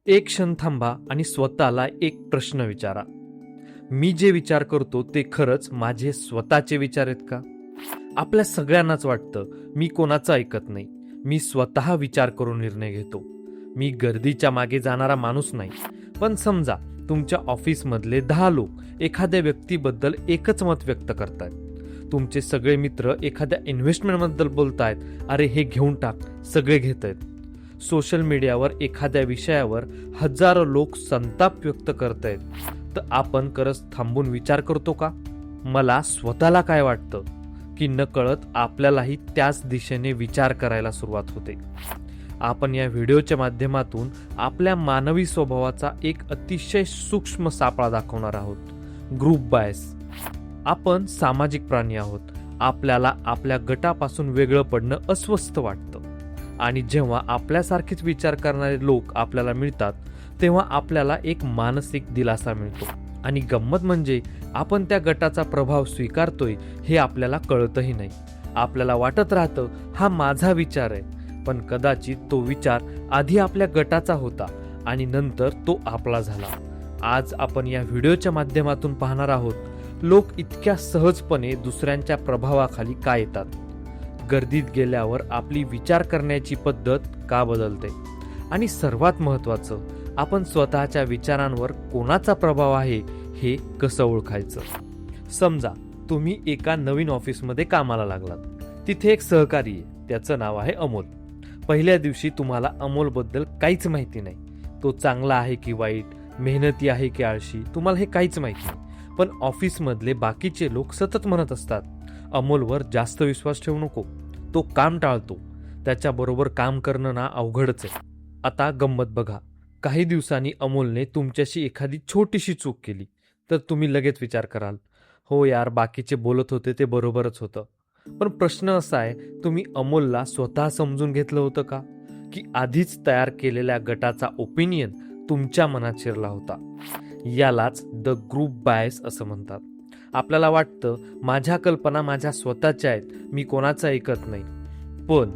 एक क्षण थांबा आणि स्वतःला एक प्रश्न विचारा. मी जे विचार करतो ते खरंच माझे स्वतःचे विचार आहेत का? आपल्या सगळ्यांनाच वाटतं मी कोणाचं ऐकत नाही, मी स्वतः विचार करून निर्णय घेतो, मी गर्दीच्या मागे जाणारा माणूस नाही. पण समजा तुमच्या ऑफिसमधले 10 लोक एखाद्या व्यक्तीबद्दल एकच मत व्यक्त करतायत. तुमचे सगळे मित्र एखाद्या इन्व्हेस्टमेंटबद्दल बोलतायत, अरे हे घेऊन टाक, सगळे घेत आहेत. सोशल मीडियावर एखाद्या विषयावर हजारो लोक संताप व्यक्त करतायत, तर आपण खरंच थांबून विचार करतो का? मला स्वतःला काय वाटतं की नकळत आपल्यालाही त्याच दिशेने विचार करायला सुरुवात होते. आपण या व्हिडिओच्या माध्यमातून आपल्या मानवी स्वभावाचा एक अतिशय सूक्ष्म सापळा दाखवणार आहोत, ग्रुप बायस. आपण सामाजिक प्राणी आहोत. आपल्याला आपल्या गटापासून वेगळं पडणं अस्वस्थ वाटतं, आणि जेव्हा आपल्यासारखेच विचार करणारे लोक आपल्याला मिळतात तेव्हा आपल्याला एक मानसिक दिलासा मिळतो. आणि गंमत म्हणजे आपण त्या गटाचा प्रभाव स्वीकारतोय हे आपल्याला कळतही नाही. आपल्याला वाटत राहतं हा माझा विचार आहे, पण कदाचित तो विचार आधी आपल्या गटाचा होता आणि नंतर तो आपला झाला. आज आपण या व्हिडिओच्या माध्यमातून पाहणार आहोत, लोक इतक्या सहजपणे दुसऱ्यांच्या प्रभावाखाली का येतात, गर्दीत गेल्यावर आपली विचार करण्याची पद्धत का बदलते, आणि सर्वात महत्त्वाचं, आपण स्वतःच्या विचारांवर कोणाचा प्रभाव आहे हे कसं ओळखायचं. समजा तुम्ही एका नवीन ऑफिसमध्ये कामाला लागलात. तिथे एक सहकारी आहे, त्याचं नाव आहे अमोल. पहिल्या दिवशी तुम्हाला अमोलबद्दल काहीच माहिती नाही. तो चांगला आहे की वाईट, मेहनती आहे की आळशी, तुम्हाला हे काहीच माहिती नाही. पण ऑफिसमधले बाकीचे लोक सतत म्हणत असतात, अमोलवर जास्त विश्वास ठेवू नको, तो काम टाळतो, त्याच्याबरोबर काम करणं ना अवघडच आहे. आता गंमत बघा, काही दिवसांनी अमोलने तुमच्याशी एखादी छोटीशी चूक केली, तर तुम्ही लगेच विचार कराल, हो यार बाकीचे बोलत होते ते बरोबरच होतं. पण प्रश्न असा आहे, तुम्ही अमोलला स्वतः समजून घेतलं होतं का, की आधीच तयार केलेल्या गटाचा ओपिनियन तुमच्या मनात शिरला होता? यालाच द ग्रुप बायस असं म्हणतात. आपल्याला वाटतं माझ्या कल्पना माझ्या स्वतःच्या आहेत, मी कोणाचं ऐकत नाही. पण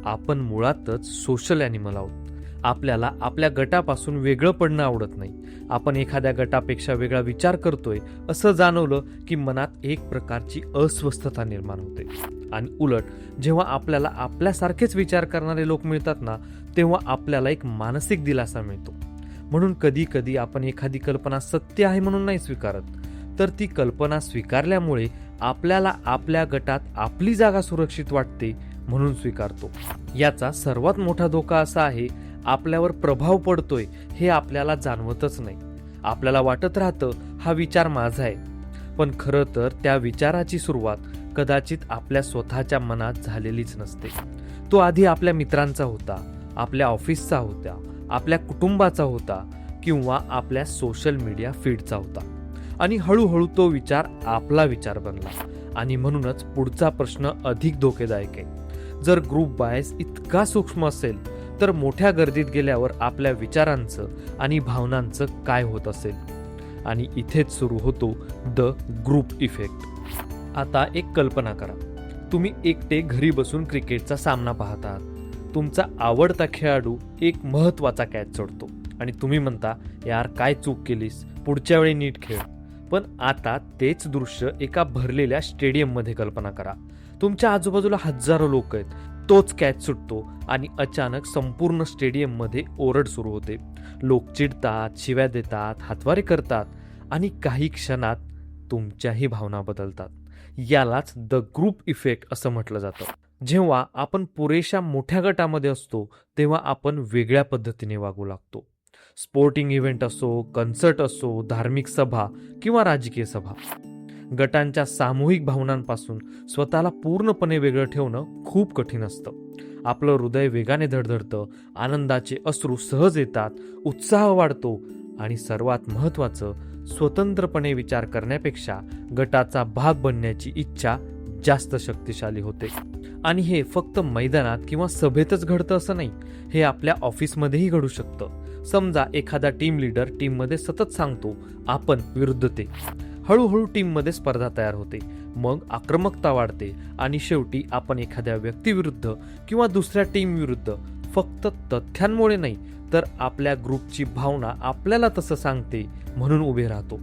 आपण मुळातच सोशल ॲनिमल आहोत. आपल्याला आपल्या गटापासून वेगळं पडणं आवडत नाही. आपण एखाद्या गटापेक्षा वेगळा विचार करतोय असं जाणवलं की मनात एक प्रकारची अस्वस्थता निर्माण होते. आणि उलट जेव्हा आपल्याला आपल्यासारखेच विचार करणारे लोक मिळतात ना, तेव्हा आपल्याला एक मानसिक दिलासा मिळतो. म्हणून कधी कधी आपण एखादी कल्पना सत्य आहे म्हणून नाही स्वीकारत, तर ती कल्पना स्वीकारल्यामुळे आपल्याला आपल्या गटात आपली जागा सुरक्षित वाटते म्हणून स्वीकारतो. याचा सर्वात मोठा धोका असा आहे, आपल्यावर प्रभाव पडतोय हे आपल्याला जाणवतच नाही. आपल्याला वाटत राहतं हा विचार माझा आहे, पण खरं तर त्या विचाराची सुरुवात कदाचित आपल्या स्वतःच्या मनात झालेलीच नसते. तो आधी आपल्या मित्रांचा होता, आपल्या ऑफिसचा होता, आपल्या कुटुंबाचा होता, किंवा आपल्या सोशल मीडिया फीडचा होता. आणि हळूहळू तो विचार आपला विचार बनला. आणि म्हणूनच पुढचा प्रश्न अधिक धोकेदायक आहे. जर ग्रुप बायस इतका सूक्ष्म असेल तर मोठ्या गर्दीत गेल्यावर आपल्या विचारांचं आणि भावनांचं काय होत असेल? आणि इथेच सुरू होतो द ग्रुप इफेक्ट. आता एक कल्पना करा, तुम्ही एकटे घरी बसून क्रिकेटचा सामना पाहत आहात. तुमचा आवडता खेळाडू एक महत्त्वाचा कॅच सोडतो आणि तुम्ही म्हणता, यार काय चूक केलीस, पुढच्या वेळी नीट खेळ. पण आता तेच दृश्य एका भरलेल्या स्टेडियममध्ये कल्पना करा. तुमच्या आजूबाजूला हजारो लोक आहेत. तोच कॅच सुटतो आणि अचानक संपूर्ण स्टेडियममध्ये ओरड सुरू होते. लोक चिडतात, शिव्या देतात, हातवारे करतात, आणि काही क्षणात तुमच्याही भावना बदलतात. यालाच द ग्रुप इफेक्ट असं म्हटलं जातं. जेव्हा आपण पुरेशा मोठ्या गटामध्ये असतो तेव्हा आपण वेगळ्या पद्धतीने वागू लागतो. स्पोर्टिंग इव्हेंट असो, कन्सर्ट असो, धार्मिक सभा किंवा राजकीय सभा, गटांच्या सामूहिक भावनांपासून स्वतःला पूर्णपणे वेगळं ठेवणं खूप कठीण असतं. आपलं हृदय वेगाने धडधडतं, आनंदाचे अश्रू सहज येतात, उत्साह वाढतो, आणि सर्वात महत्त्वाचं, स्वतंत्रपणे विचार करण्यापेक्षा गटाचा भाग बनण्याची इच्छा जास्त शक्तिशाली होते. आणि हे फक्त मैदानात किंवा सभेतच घडतं असं नाही, हे आपल्या ऑफिसमध्येही घडू शकतं. समजा एखादा टीम लीडर टीममध्ये सतत सांगतो आपण विरुद्ध ते. हळूहळू टीममध्ये स्पर्धा तयार होते, मग आक्रमकता वाढते, आणि शेवटी आपण एखाद्या व्यक्तीविरुद्ध किंवा दुसऱ्या टीम विरुद्ध फक्त तथ्यांमुळे नाही, तर आपल्या ग्रुपची भावना आपल्याला तसं सांगते म्हणून उभे राहतो.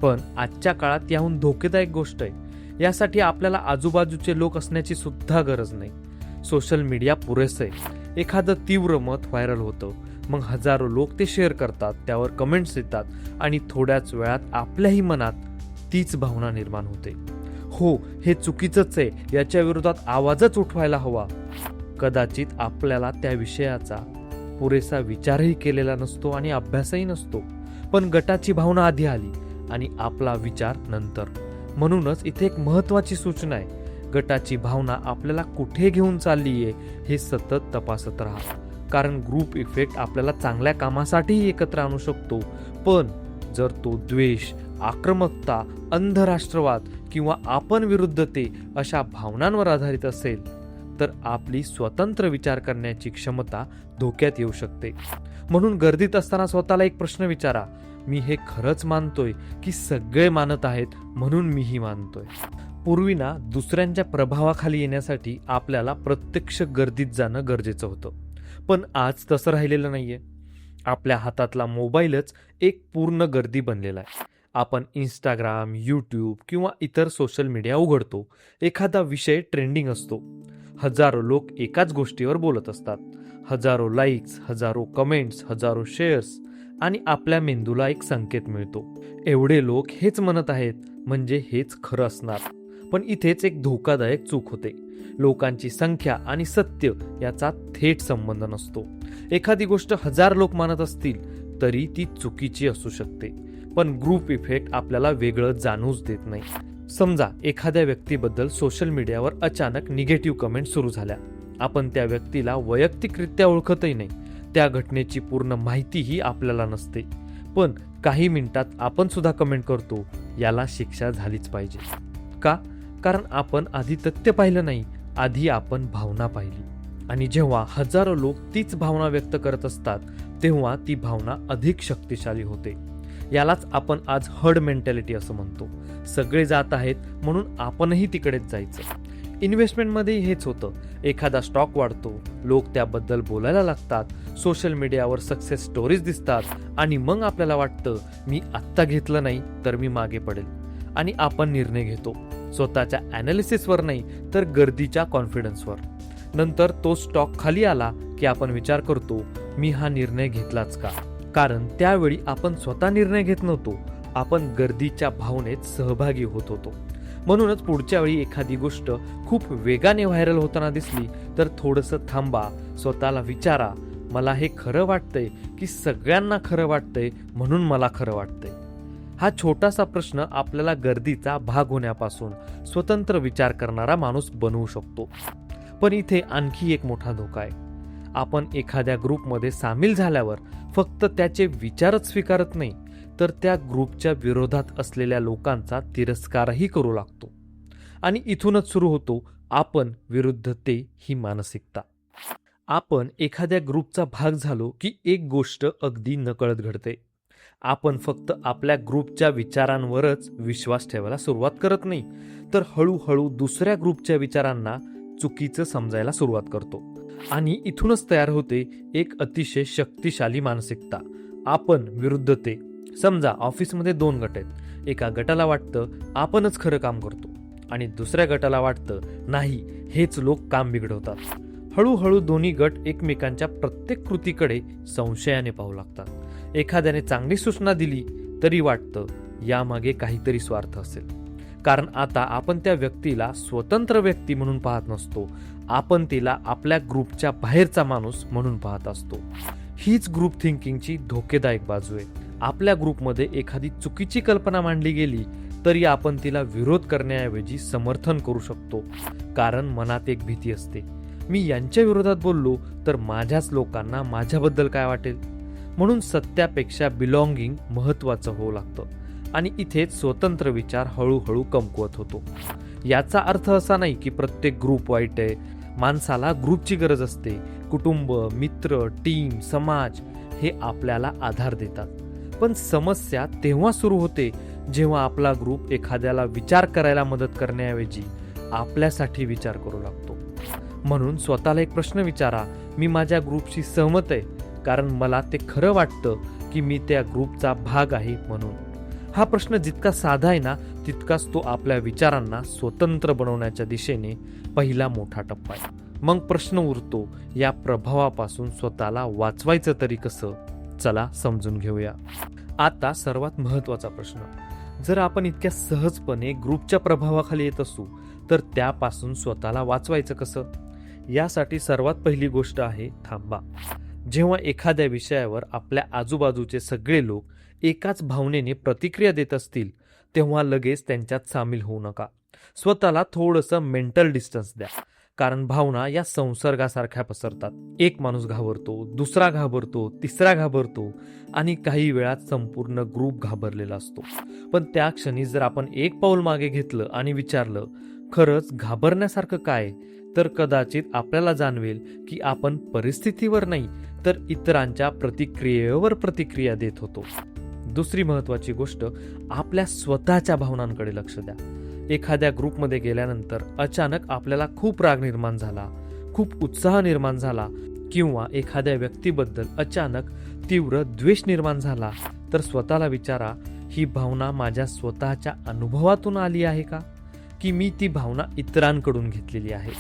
पण आजच्या काळात याहून धोकेदायक गोष्ट आहे, यासाठी आपल्याला आजूबाजूचे लोक असण्याची सुद्धा गरज नाही. सोशल मीडिया पुरेसं आहे. एखादं तीव्र मत व्हायरल होतं, मग हजारो लोक ते शेअर करतात, त्यावर कमेंट्स येतात आणि थोड्याच वेळात आपल्याही मनात तीच भावना निर्माण होते. हो, हे चुकीचंच आहे, याच्या विरोधात आवाजच उठवायला हवा. कदाचित आपल्याला त्या विषयाचा पुरेसा विचारही केलेला नसतो आणि अभ्यासही नसतो, पण गटाची भावना आधी आली आणि आपला विचार नंतर. म्हणूनच इथे एक महत्वाची सूचना आहे, गटाची भावना आपल्याला कुठे घेऊन चाललीये हे सतत तपासत राहा. कारण ग्रुप इफेक्ट आपल्याला चांगल्या कामासाठीही एकत्र आणू शकतो, पण जर तो द्वेष, आक्रमकता, अंध राष्ट्रवाद किंवा आपण विरुद्ध ते अशा भावनांवर आधारित असेल तर आपली स्वतंत्र विचार करण्याची क्षमता धोक्यात येऊ शकते. म्हणून गर्दीत असताना स्वतःला एक प्रश्न विचारा, मी हे खरंच मानतोय की सगळे मानत आहेत म्हणून मीही मानतोय. पूर्वी ना दुसऱ्यांच्या प्रभावाखाली येण्यासाठी आपल्याला प्रत्यक्ष गर्दीत जाणं गरजेचं होतं, पण आज तसं राहिलेलं नाहीये. आपल्या हातातला मोबाईलच एक पूर्ण गर्दी बनलेला आहे. आपण इंस्टाग्राम, यूट्यूब किंवा इतर सोशल मीडिया उघडतो, एखादा विषय ट्रेंडिंग असतो, हजारो लोक एकाच गोष्टीवर बोलत असतात, हजारो लाईक्स, हजारो कमेंट्स, हजारो शेअर्स, आणि आपल्या मेंदूला एक संकेत मिळतो, एवढे लोक हेच म्हणत आहेत म्हणजे हेच खरं असणार. पण इथेच एक धोकादायक चूक होते. लोकांची संख्या आणि सत्य याचा थेट संबंध नसतो. एखादी गोष्ट 1000 लोक मानत असतील तरी ती चुकीची असू शकते, पण ग्रुप इफेक्ट आपल्याला वेगळं जाणूच देत नाही. समजा एखाद्या व्यक्तीबद्दल सोशल मीडियावर अचानक निगेटिव्ह कमेंट सुरू झाल्या. आपण त्या व्यक्तीला वैयक्तिकरित्या ओळखतही नाही, त्या घटनेची पूर्ण माहितीही आपल्याला नसते, पण काही मिनिटात आपण सुद्धा कमेंट करतो, याला शिक्षा झालीच पाहिजे. का? कारण आपण आधी तथ्य पाहिलं नाही, आधी आपण भावना पाहिली. आणि जेव्हा हजारो लोक तीच भावना व्यक्त करत असतात तेव्हा ती भावना अधिक शक्तिशाली होते. यालाच आपण आज हर्ड मेंटॅलिटी असं म्हणतो. सगळे जात आहेत म्हणून आपणही तिकडेच जायचं. इन्व्हेस्टमेंटमध्ये हेच होतं. एखादा स्टॉक वाढतो, लोक त्याबद्दल बोलायला लागतात, सोशल मीडियावर सक्सेस स्टोरीज दिसतात आणि मग आपल्याला वाटतं मी आत्ता घेतलं नाही तर मी मागे पडेल, आणि आपण निर्णय घेतो स्वतःच्या ॲनालिसिसवर नाही तर गर्दीच्या कॉन्फिडन्सवर. नंतर तो स्टॉक खाली आला की आपण विचार करतो मी हा निर्णय घेतलाच का? कारण त्यावेळी आपण स्वतः निर्णय घेत नव्हतो, आपण गर्दीच्या भावनेत सहभागी होत होतो. म्हणूनच पुढच्या वेळी एखादी गोष्ट खूप वेगाने व्हायरल होताना दिसली तर थोडंसं थांबा, स्वतःला विचारा, मला हे खरं वाटतंय की सगळ्यांना खरं वाटतंय म्हणून मला खरं वाटतंय? हा छोटासा प्रश्न आपल्याला गर्दीचा भाग होण्यापासून स्वतंत्र विचार करणारा माणूस बनवू शकतो. पण इथे आणखी एक मोठा धोका आहे. आपण एखाद्या ग्रुपमध्ये सामील झाल्यावर फक्त त्याचे विचारच स्वीकारत नाही तर त्या ग्रुपच्या विरोधात असलेल्या लोकांचा तिरस्कारही करू लागतो. आणि इथूनच सुरू होतो आपण विरुद्ध ते ही मानसिकता. आपण एखाद्या ग्रुपचा भाग झालो की एक गोष्ट अगदी नकळत घडते. आपण फक्त आपल्या ग्रुपच्या विचारांवरच विश्वास ठेवायला सुरुवात करत नाही, तर हळूहळू दुसऱ्या ग्रुपच्या विचारांना चुकीचं समजायला सुरुवात करतो. आणि इथूनच तयार होते एक अतिशय शक्तिशाली मानसिकता, आपण विरुद्ध ते. समजा ऑफिसमध्ये 2 गट आहेत. एका गटाला वाटतं आपणच खरं काम करतो आणि दुसऱ्या गटाला वाटतं नाही, हेच लोक काम बिघडवतात. हळूहळू दोन्ही गट एकमेकांच्या प्रत्येक कृतीकडे संशयाने पाहू लागतात. एखाद्याने चांगली सूचना दिली तरी वाटतं यामागे काहीतरी स्वार्थ असेल. कारण आता आपण त्या व्यक्तीला स्वतंत्र व्यक्ती म्हणून पाहत नसतो, आपण तिला आपल्या ग्रुपच्या बाहेरचा माणूस म्हणून पाहत असतो. हीच ग्रुप थिंकिंगची धोकेदायक बाजू आहे. आपल्या ग्रुपमध्ये एखादी चुकीची कल्पना मांडली गेली तरी आपण तिला विरोध करण्याऐवजी समर्थन करू शकतो. कारण मनात एक भीती असते, मी यांच्या विरोधात बोललो तर माझ्याच लोकांना माझ्याबद्दल काय वाटेल. म्हणून सत्यापेक्षा बिलॉंगिंग महत्वाचं होऊ लागतं आणि इथेच स्वतंत्र विचार हळूहळू कमकुवत होतो. याचा अर्थ असा नाही की प्रत्येक ग्रुप वाईट आहे. माणसाला ग्रुपची गरज असते. कुटुंब, मित्र, टीम, समाज हे आपल्याला आधार देतात. पण समस्या तेव्हा सुरू होते जेव्हा आपला ग्रुप एखाद्याला विचार करायला मदत करण्याऐवजी आपल्यासाठी विचार करू लागतो. म्हणून स्वतःला एक प्रश्न विचारा, मी माझ्या ग्रुपशी सहमत आहे कारण मला ते खरं वाटतं की मी त्या ग्रुपचा भाग आहे म्हणून. हा प्रश्न जितका साधा आहे ना, तितकाच तो आपल्या विचारांना स्वतंत्र बनवण्याच्या दिशेने पहिला मोठा टप्पा आहे. मग प्रश्न उरतो, या प्रभावापासून स्वतःला वाचवायचं तरी कसं? चला समजून घेऊया. आता सर्वात महत्त्वाचा प्रश्न, जर आपण इतक्या सहजपणे ग्रुपच्या प्रभावाखाली येत असू तर त्यापासून स्वतःला वाचवायचं कसं? यासाठी सर्वात पहिली गोष्ट आहे थांबा. जेव्हा एखाद्या विषयावर आपल्या आजूबाजूचे सगळे लोक एकाच भावनेने प्रतिक्रिया देत असतील तेव्हा लगेच त्यांच्यात सामील होऊ नका. स्वतःला थोडंसं मेंटल डिस्टन्स द्या, कारण भावना या संसर्गासारख्या पसरतात. एक माणूस घाबरतो, दुसरा घाबरतो, तिसरा घाबरतो आणि काही वेळात संपूर्ण ग्रुप घाबरलेला असतो. पण त्या क्षणी जर आपण एक पाऊल मागे घेतलं आणि विचारलं, खरंच घाबरण्यासारखं काय? तर कदाचित आपल्याला जाणवेल की आपण परिस्थितीवर नाही तर इतरांच्या प्रतिक्रियेवर प्रतिक्रिया देत होतो. दुसरी महत्त्वाची गोष्ट, आपल्या स्वतःच्या भावनांकडे लक्ष द्या. एखाद्या ग्रुपमध्ये गेल्यानंतर अचानक आपल्याला खूप राग निर्माण झाला, खूप उत्साह निर्माण झाला किंवा एखाद्या व्यक्तीबद्दल अचानक तीव्र द्वेष निर्माण झाला तर स्वतःला विचारा, ही भावना माझ्या स्वतःच्या अनुभवातून आली आहे का, की मी ती भावना इतरांकडून घेतलेली आहे?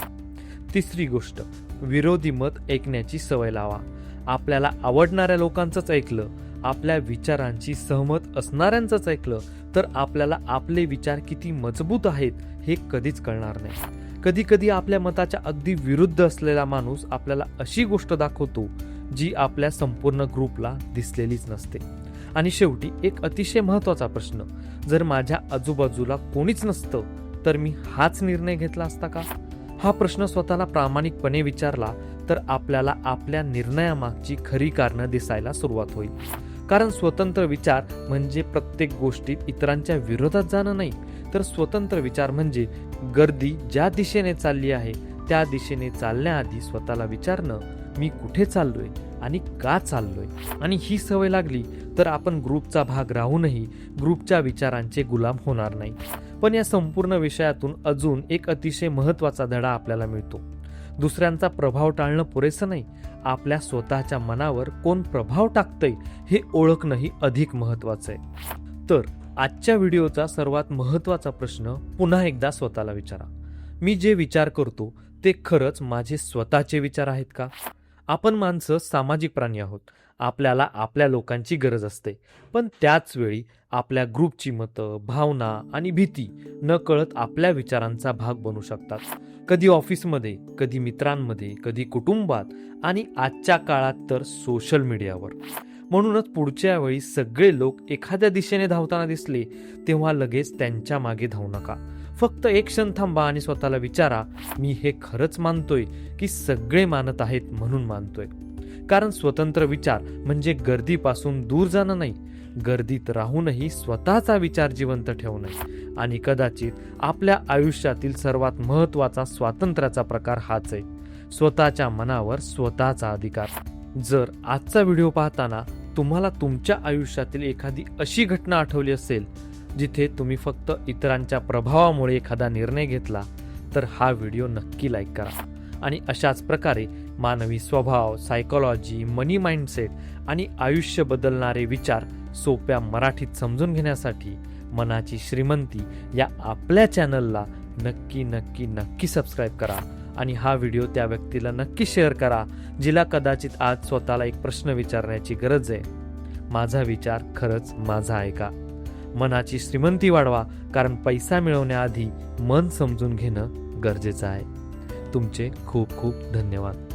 तिसरी गोष्ट, विरोधी मत ऐकण्याची सवय लावा. आपल्याला आवडणाऱ्या लोकांचंच ऐकलं, आपल्या विचारांची सहमत असणाऱ्यांचंच ऐकलं तर आपल्याला आपले विचार किती मजबूत आहेत हे कधीच कळणार नाही. कधी कधी आपल्या मताच्या अगदी विरुद्ध असलेला माणूस आपल्याला अशी गोष्ट दाखवतो जी आपल्या संपूर्ण ग्रुपला दिसलेलीच नसते. आणि शेवटी एक अतिशय महत्त्वाचा प्रश्न, जर माझ्या आजूबाजूला कोणीच नसतं तर मी हाच निर्णय घेतला असता का? हा प्रश्न स्वतःला प्रामाणिकपणे विचारला तर आपल्याला आपल्या निर्णयामागची खरी कारणं दिसायला सुरुवात होईल. कारण स्वतंत्र विचार म्हणजे प्रत्येक गोष्टीत इतरांच्या विरोधात जाणं नाही, तर स्वतंत्र विचार म्हणजे गर्दी ज्या दिशेने चालली आहे त्या दिशेने चालण्याआधी स्वतःला विचारणं, मी कुठे चाललोय आणि का चाललोय? आणि ही सवय लागली तर आपण ग्रुपचा भाग राहूनही ग्रुपच्या विचारांचे गुलाम होणार नाही. पण या संपूर्ण विषयातून अजून एक अतिशय महत्त्वाचा धडा आपल्याला मिळतो. दुसऱ्यांचा प्रभाव टाळणं पुरेसं नाही, आपल्या स्वतःच्या मनावर कोण प्रभाव टाकतंय हे ओळखणंही अधिक महत्त्वाचं आहे. तर आजच्या व्हिडिओचा सर्वात महत्त्वाचा प्रश्न पुन्हा एकदा स्वतःला विचारा, मी जे विचार करतो ते खरंच माझे स्वतःचे विचार आहेत का? आपण माणसं सामाजिक प्राणी आहोत. आपल्याला आपल्या लोकांची गरज असते, पण त्याच वेळी आपल्या ग्रुपची मतं, भावना आणि भीती नकळत आपल्या विचारांचा भाग बनू शकतात. कधी ऑफिसमध्ये, कधी मित्रांमध्ये, कधी कुटुंबात आणि आजच्या काळात तर सोशल मीडियावर. म्हणूनच पुढच्या वेळी सगळे लोक एखाद्या दिशेने धावताना दिसले तेव्हा लगेच त्यांच्या मागे धावू नका. फक्त एक क्षण थांबा आणि स्वतःला विचारा, मी हे खरंच मानतोय की सगळे मानत आहेत म्हणून मानतोय? कारण स्वतंत्र विचार म्हणजे गर्दीपासून दूर जाणं नाही, गर्दीत राहूनही स्वतःचा विचार जिवंत ठेवणं. आणि कदाचित आपल्या आयुष्यातील सर्वात महत्त्वाचा स्वातंत्र्याचा प्रकार हाच आहे, स्वतःच्या मनावर स्वतःचा अधिकार. जर आजचा व्हिडिओ पाहताना तुम्हाला तुमच्या आयुष्यातील एखादी अशी घटना आठवली असेल जिथे तुम्ही फक्त इतरांच्या प्रभावामुळे एखादा निर्णय घेतला तर हा व्हिडिओ नक्की लाईक करा. आणि अशाच प्रकारे मानवी स्वभाव, सायकोलॉजी, मनी माइंडसेट आणि आयुष्य बदलणारे विचार सोप्या मराठीत समजून घेण्यासाठी मनाची श्रीमंती या आपल्या चॅनलला नक्की नक्की नक्की सबस्क्राईब करा. आणि हा व्हिडिओ त्या व्यक्तीला नक्की शेअर करा जिला कदाचित आज स्वतःला एक प्रश्न विचारण्याची गरज आहे, माझा विचार खरंच माझा आहे का? मनाची श्रीमंती वाढवा, कारण पैसा मिळवण्याआधी मन समजून घेणं गरजेचं आहे. तुमचे खूप खूप धन्यवाद.